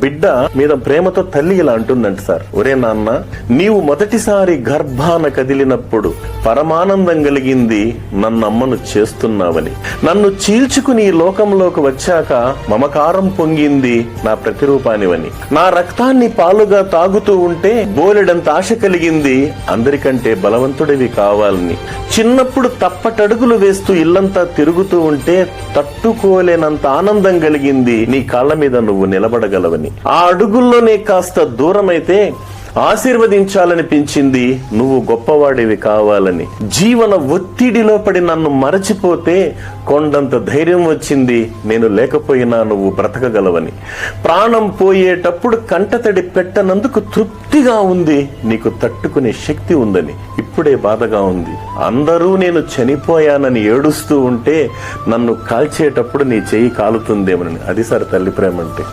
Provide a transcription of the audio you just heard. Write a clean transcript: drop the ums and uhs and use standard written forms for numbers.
బిడ్డ మీద ప్రేమతో తల్లి ఇలా అంటుందంట సార్, ఒరే నాన్న, నీవు మొదటిసారి గర్భాన కదిలినప్పుడు పరమానందం కలిగింది నన్ను అమ్మను చేస్తున్నావని. నన్ను చీల్చుకుని ఈ లోకంలోకి వచ్చాక మమకారం పొంగింది నా ప్రతిరూపానివని. నా రక్తాన్ని పాలుగా తాగుతూ ఉంటే బోలెడంత ఆశ కలిగింది అందరికంటే బలవంతుడివి కావాలని. చిన్నప్పుడు తప్పటడుగులు వేస్తూ ఇల్లంతా తిరుగుతూ ఉంటే తట్టుకోలేనంత ఆనందం కలిగింది నీ కాళ్ల మీద నువ్వు నిలబడగలవని. ఆ అడుగుల్లోనే కాస్త దూరమైతే ఆశీర్వదించాలనిపించింది నువ్వు గొప్పవాడివి కావాలని. జీవన ఒత్తిడిలో పడి నన్ను మరచిపోతే కొండంత ధైర్యం వచ్చింది నేను లేకపోయినా నువ్వు బ్రతకగలవని. ప్రాణం పోయేటప్పుడు కంటతడి పెట్టనందుకు తృప్తిగా ఉంది, నీకు తట్టుకునే శక్తి ఉందని. ఇప్పుడే బాధగా ఉంది, అందరూ నేను చనిపోయానని ఏడుస్తూ ఉంటే నన్ను కాల్చేటప్పుడు నీ చెయ్యి కాలుతుందేమని. అది సార్ తల్లి ప్రేమ అంటే.